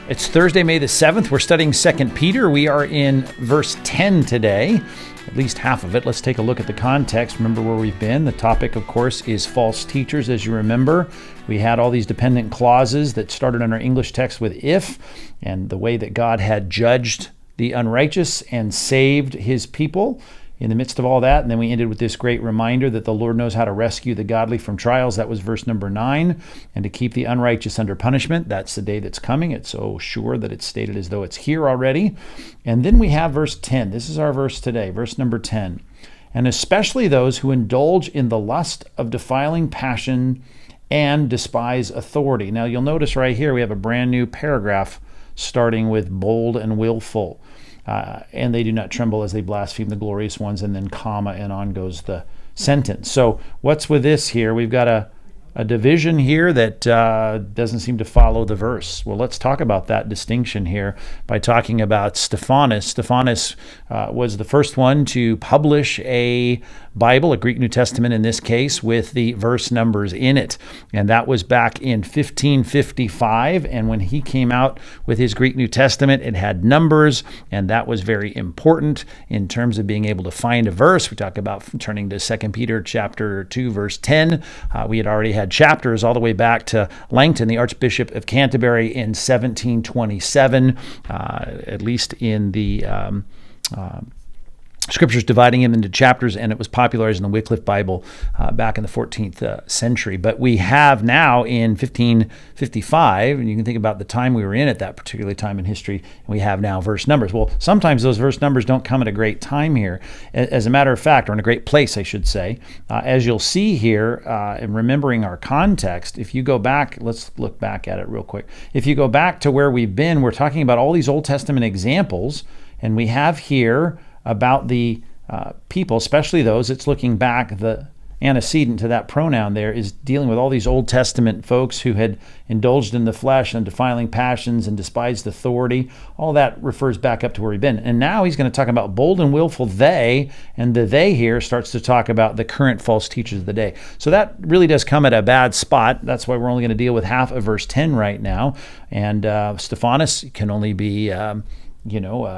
It's Thursday, May the 7th. We're studying 2 Peter. We are in verse 10 today, at least half of it. Let's take a look at the context. Remember where we've been. The topic, of course, is false teachers, as you remember. We had all these dependent clauses that started in our English text with if, and the way that God had judged the unrighteous and saved his people in the midst of all that. And then we ended with this great reminder that the Lord knows how to rescue the godly from trials. That was verse number 9. And to keep the unrighteous under punishment. That's the day that's coming. It's so sure that it's stated as though it's here already. And then we have verse 10. This is our verse today, verse number 10. And especially those who indulge in the lust of defiling passion and despise authority. Now you'll notice right here we have a brand new paragraph starting with bold and willful. And they do not tremble as they blaspheme the glorious ones, and then comma, and on goes the sentence. So what's with this here? We've got a division here that doesn't seem to follow the verse. Well, let's talk about that distinction here by talking about Stephanus. Stephanus was the first one to publish a Bible, a Greek New Testament in this case, with the verse numbers in it. And that was back in 1555. And when he came out with his Greek New Testament, it had numbers, and that was very important in terms of being able to find a verse. We talk about turning to 2 Peter chapter 2, verse 10. We had already had chapters all the way back to Langton, the Archbishop of Canterbury, in 1727, at least in the Scriptures dividing him into chapters, and it was popularized in the Wycliffe Bible back in the 14th century. But we have now in 1555, and you can think about the time we were in at that particular time in history, and we have now verse numbers. Well, sometimes those verse numbers don't come at a great time here. As a matter of fact, or in a great place, I should say. As you'll see here, in remembering our context, if you go back, let's look back at it real quick. If you go back to where we've been, we're talking about all these Old Testament examples, and we have here about the people, especially those, it's looking back, the antecedent to that pronoun there is dealing with all these Old Testament folks who had indulged in the flesh and defiling passions and despised authority. All that refers back up to where we've been. And now he's going to talk about bold and willful they, and the they here starts to talk about the current false teachers of the day. So that really does come at a bad spot. That's why we're only going to deal with half of verse 10 right now. And Stephanus can only be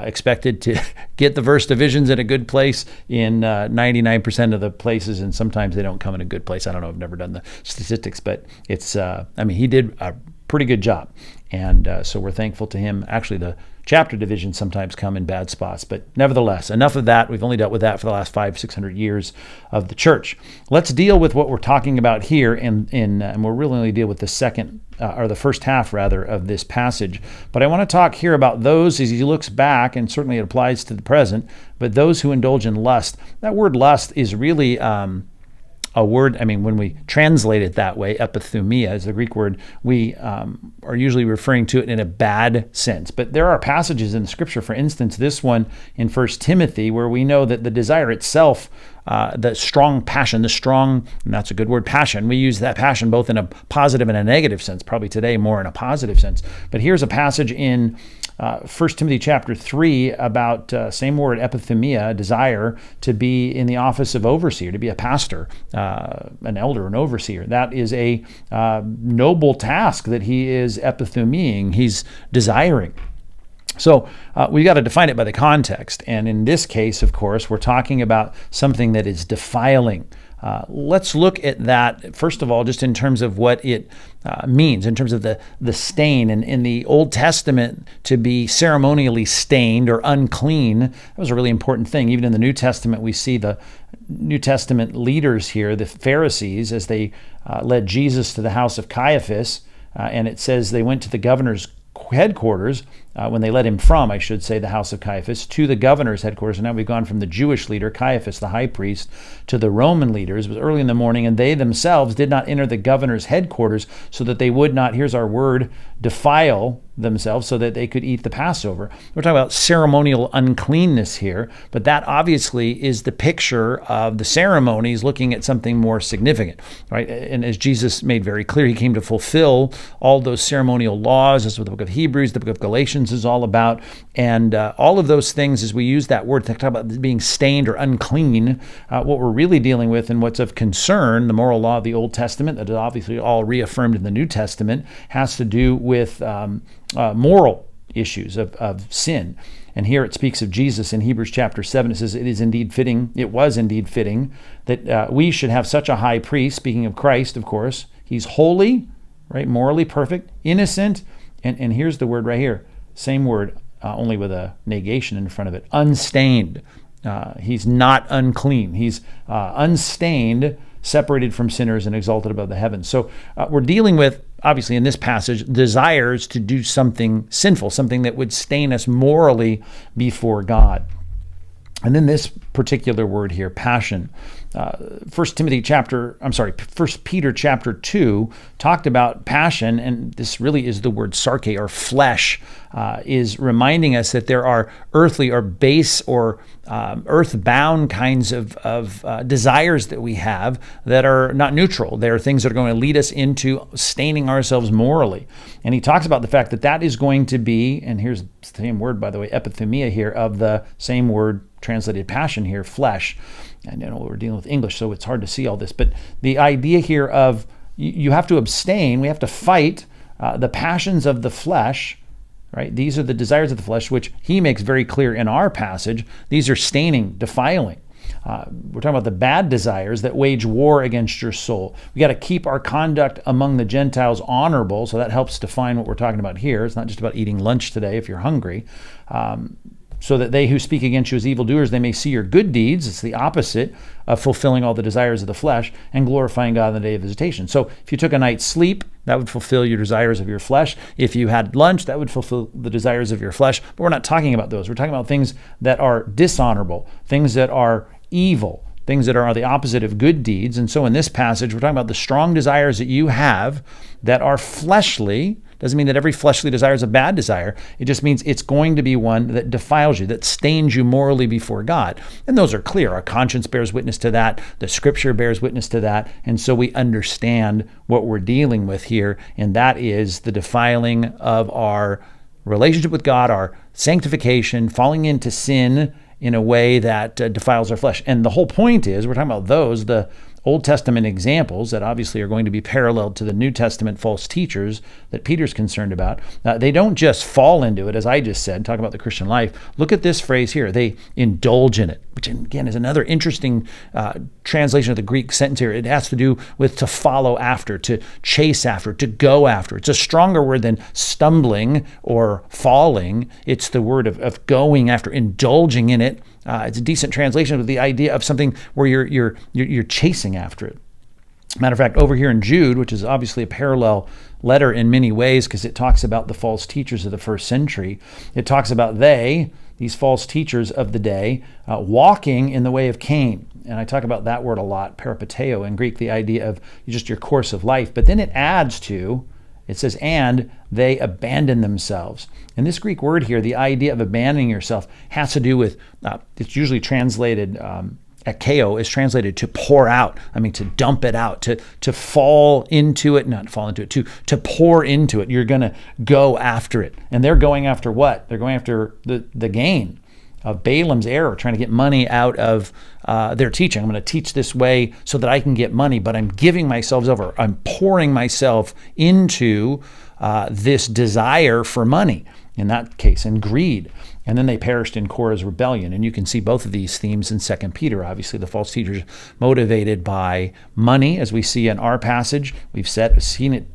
expected to get the verse divisions in a good place in 99% of the places, and sometimes they don't come in a good place. I don't know, I've never done the statistics, but it's, he did a pretty good job. And so we're thankful to him. Actually, the chapter divisions sometimes come in bad spots, but nevertheless, enough of that. We've only dealt with that for the last 500-600 years of the church. Let's deal with what we're talking about here, and we'll really only deal with the first half rather of this passage. But I want to talk here about those as he looks back, and certainly it applies to the present, but those who indulge in lust. That word lust is really a word, when we translate it that way, epithumia is the Greek word, we are usually referring to it in a bad sense. But there are passages in the Scripture, for instance, this one in 1 Timothy, where we know that the desire itself, the strong passion, and that's a good word, passion. We use that passion both in a positive and a negative sense, probably today more in a positive sense. But here's a passage in 1 Timothy chapter 3 about, same word, epithumia, desire to be in the office of overseer, to be a pastor, an elder, an overseer. That is a noble task that he is epithumiaing, he's desiring. So we got to define it by the context. And in this case, of course, we're talking about something that is defiling. Let's look at that, first of all, just in terms of what it means, in terms of the stain. And in the Old Testament, to be ceremonially stained or unclean, that was a really important thing. Even in the New Testament, we see the New Testament leaders here, the Pharisees, as they led Jesus to the house of Caiaphas, and it says they went to the governor's headquarters, when they led him from, I should say, the house of Caiaphas, to the governor's headquarters. And now we've gone from the Jewish leader, Caiaphas, the high priest, to the Roman leaders. It was early in the morning, and they themselves did not enter the governor's headquarters so that they would not, here's our word, defile themselves so that they could eat the Passover. We're talking about ceremonial uncleanness here, but that obviously is the picture of the ceremonies looking at something more significant, right? And as Jesus made very clear, he came to fulfill all those ceremonial laws, as with the book of Hebrews, the book of Galatians, conscience is all about. And all of those things, as we use that word to talk about being stained or unclean, what we're really dealing with and what's of concern, the moral law of the Old Testament, that is obviously all reaffirmed in the New Testament, has to do with moral issues of sin. And here it speaks of Jesus in Hebrews chapter 7. It says, it was indeed fitting that we should have such a high priest, speaking of Christ, of course. He's holy, right? Morally perfect, innocent. And here's the word right here. Same word, only with a negation in front of it. Unstained. He's not unclean. He's unstained, separated from sinners and exalted above the heavens. So we're dealing with, obviously in this passage, desires to do something sinful, something that would stain us morally before God. And then this particular word here, passion. 1 Peter chapter 2 talked about passion, and this really is the word sarke, or flesh, is reminding us that there are earthly or base or earthbound kinds of desires that we have that are not neutral. They are things that are going to lead us into staining ourselves morally. And he talks about the fact that that is going to be, and here's the same word, by the way, epithemia here, of the same word translated passion here, flesh. I know we're dealing with English, so it's hard to see all this, but the idea here of you have to abstain, we have to fight the passions of the flesh, right? These are the desires of the flesh, which he makes very clear in our passage. These are staining, defiling. We're talking about the bad desires that wage war against your soul. We got to keep our conduct among the Gentiles honorable, so that helps define what we're talking about here. It's not just about eating lunch today if you're hungry. So that they who speak against you as evildoers, they may see your good deeds. It's the opposite of fulfilling all the desires of the flesh and glorifying God in the day of visitation. So if you took a night's sleep, that would fulfill your desires of your flesh. If you had lunch, that would fulfill the desires of your flesh. But we're not talking about those. We're talking about things that are dishonorable, things that are evil, things that are the opposite of good deeds. And so in this passage, we're talking about the strong desires that you have that are fleshly. Doesn't mean that every fleshly desire is a bad desire. It just means it's going to be one that defiles you, that stains you morally before God. And those are clear. Our conscience bears witness to that. The scripture bears witness to that. And so we understand what we're dealing with here, and that is the defiling of our relationship with God, our sanctification, falling into sin in a way that defiles our flesh. And the whole point is, we're talking about those, the Old Testament examples that obviously are going to be paralleled to the New Testament false teachers that Peter's concerned about. They don't just fall into it, as I just said, talk about the Christian life. Look at this phrase here. They indulge in it, which again is another interesting translation of the Greek sentence here. It has to do with to follow after, to chase after, to go after. It's a stronger word than stumbling or falling. It's the word of going after, indulging in it. It's a decent translation with the idea of something where you're chasing after it. Matter of fact, over here in Jude, which is obviously a parallel letter in many ways because it talks about the false teachers of the first century, it talks about these false teachers of the day, walking in the way of Cain. And I talk about that word a lot, peripateo in Greek, the idea of just your course of life. But then it adds to, it says, and they abandon themselves. And this Greek word here, the idea of abandoning yourself, has to do with, it's usually translated, akeo is translated to pour out. I mean, to dump it out, to fall into it, not fall into it, to pour into it. You're going to go after it. And they're going after what? They're going after the gain of Balaam's error, trying to get money out of their teaching. I'm going to teach this way so that I can get money, but I'm giving myself over. I'm pouring myself into this desire for money, in that case, and greed. And then they perished in Korah's rebellion. And you can see both of these themes in 2 Peter. Obviously, the false teachers motivated by money, as we see in our passage. We've seen it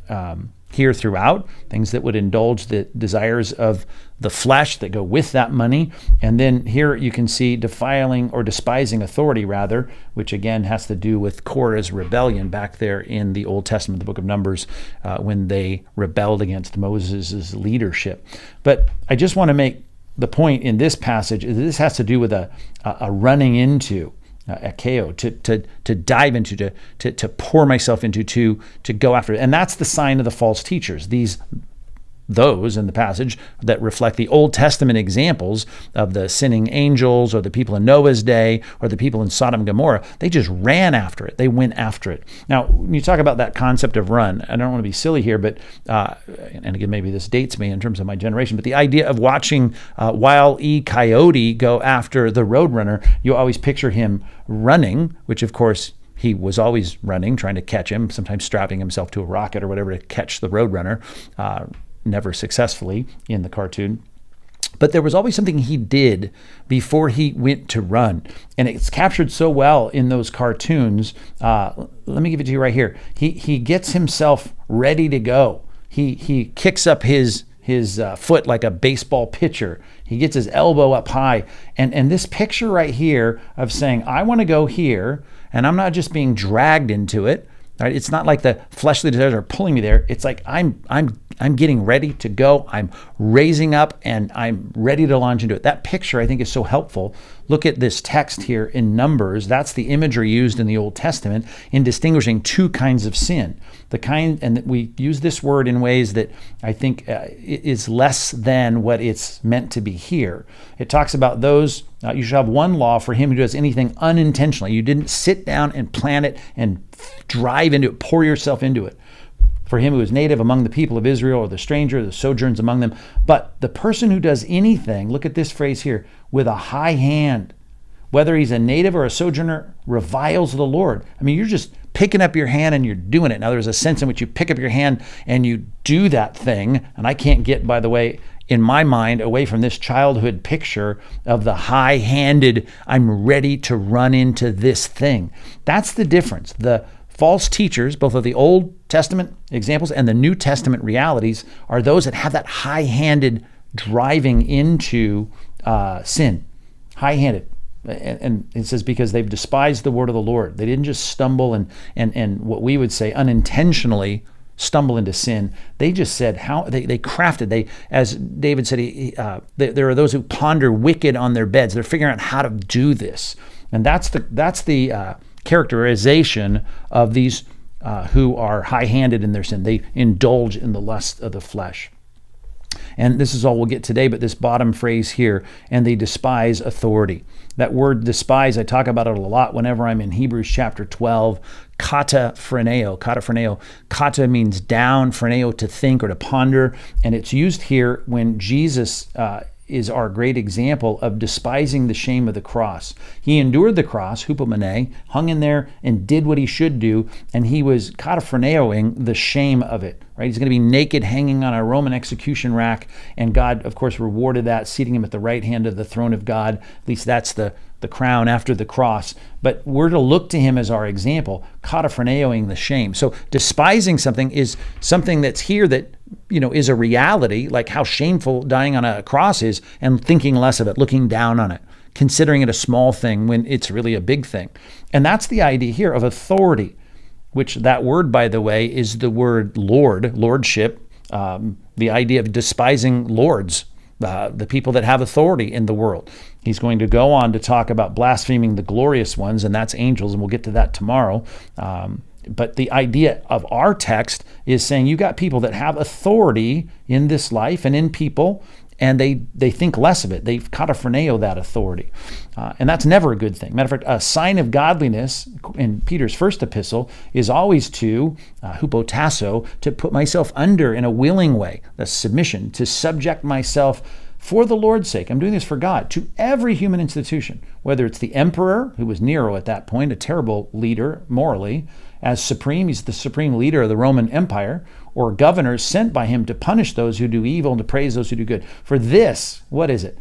here throughout, things that would indulge the desires of the flesh that go with that money. And then here you can see defiling or despising authority, rather, which again has to do with Korah's rebellion back there in the Old Testament, the book of Numbers, when they rebelled against Moses' leadership. But I just want to make the point in this passage is this has to do with a running into, akeo, to dive into, to pour myself into, to go after it. And that's the sign of the false teachers. These those in the passage that reflect the Old Testament examples of the sinning angels or the people in Noah's day or the people in Sodom and Gomorrah. They just ran after it. They went after it. Now, when you talk about that concept of run, I don't want to be silly here, but, and again, maybe this dates me in terms of my generation, but the idea of watching Wile E. Coyote go after the Roadrunner, you always picture him running, which of course he was always running, trying to catch him, sometimes strapping himself to a rocket or whatever to catch the Roadrunner. Never successfully in the cartoon. But there was always something he did before he went to run. And it's captured so well in those cartoons. Let me give it to you right here. He gets himself ready to go. He kicks up his foot like a baseball pitcher. He gets his elbow up high. And this picture right here of saying, I want to go here, and I'm not just being dragged into it. Right? It's not like the fleshly desires are pulling me there. It's like I'm getting ready to go. I'm raising up and I'm ready to launch into it. That picture, I think, is so helpful. Look at this text here in Numbers. That's the imagery used in the Old Testament in distinguishing two kinds of sin. And we use this word in ways that I think is less than what it's meant to be here. It talks about those, you should have one law for him who does anything unintentionally. You didn't sit down and plan it and drive into it, pour yourself into it. For him who is native among the people of Israel, or the stranger, the sojourns among them. But the person who does anything, look at this phrase here, with a high hand, whether he's a native or a sojourner, reviles the Lord. I mean, you're just picking up your hand and you're doing it. Now, there's a sense in which you pick up your hand and you do that thing. And I can't get, by the way, in my mind, away from this childhood picture of the high-handed, I'm ready to run into this thing. That's the difference. The false teachers, both of the Old Testament examples and the New Testament realities, are those that have that high-handed driving into sin. High-handed. And it says because they've despised the word of the Lord. They didn't just stumble and what we would say unintentionally stumble into sin. They just said how they crafted. As David said, there are those who ponder wicked on their beds. They're figuring out how to do this, and that's the characterization of these who are high-handed in their sin. They indulge in the lust of the flesh. And this is all we'll get today, but this bottom phrase here, and they despise authority. That word despise, I talk about it a lot whenever I'm in Hebrews chapter 12, kata phreneo. Kata means down, phreneo to think or to ponder, and it's used here when Jesus is our great example of despising the shame of the cross. He endured the cross, hupomene, hung in there and did what he should do, and he was kataphreneoing the shame of it. Right? He's going to be naked, hanging on a Roman execution rack, and God, of course, rewarded that, seating him at the right hand of the throne of God. At least that's the crown after the cross. But we're to look to him as our example, kataphreneoing the shame. So despising something is something that's here that is a reality, like how shameful dying on a cross is, and thinking less of it, looking down on it, considering it a small thing when it's really a big thing. And that's the idea here of authority, which that word, by the way, is the word Lord, lordship, the idea of despising lords, the people that have authority in the world. He's going to go on to talk about blaspheming the glorious ones, and that's angels, and we'll get to that tomorrow. But the idea of our text is saying you got people that have authority in this life and in people, and they think less of it. They kataphreneo that authority. And that's never a good thing. Matter of fact, a sign of godliness in Peter's first epistle is always to, hupotasso, to put myself under in a willing way, the submission, to subject myself for the Lord's sake. I'm doing this for God, to every human institution, whether it's the emperor, who was Nero at that point, a terrible leader morally, as supreme, he's the supreme leader of the Roman Empire, or governors sent by him to punish those who do evil and to praise those who do good. For this, what is it?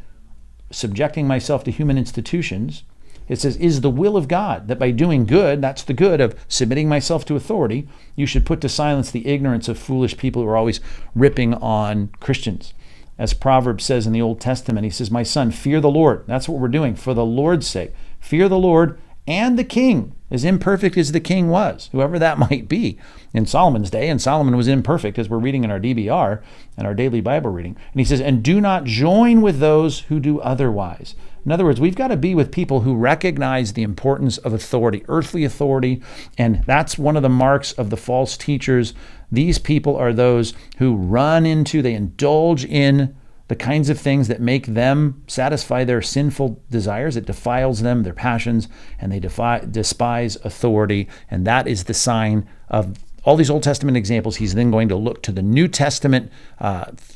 Subjecting myself to human institutions. It says, is the will of God that by doing good, that's the good of submitting myself to authority, you should put to silence the ignorance of foolish people who are always ripping on Christians. As Proverbs says in the Old Testament, he says, my son, fear the Lord. That's what we're doing for the Lord's sake. Fear the Lord and the king, as imperfect as the king was, whoever that might be in Solomon's day. And Solomon was imperfect, as we're reading in our DBR and our daily Bible reading. And he says, and do not join with those who do otherwise. In other words, we've got to be with people who recognize the importance of authority, earthly authority, and that's one of the marks of the false teachers. These people are those who they indulge in the kinds of things that make them satisfy their sinful desires. It defiles them, their passions, and they despise authority. And that is the sign of all these Old Testament examples. He's then going to look to the New Testament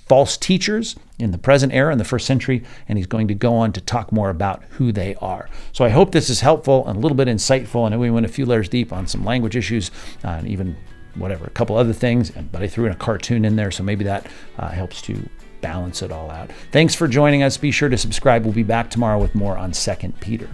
false teachers in the present era, in the first century, and he's going to go on to talk more about who they are. So I hope this is helpful and a little bit insightful. I know we went a few layers deep on some language issues and even a couple other things, but I threw in a cartoon in there, so maybe that helps to balance it all out. Thanks for joining us. Be sure to subscribe. We'll be back tomorrow with more on 2 Peter.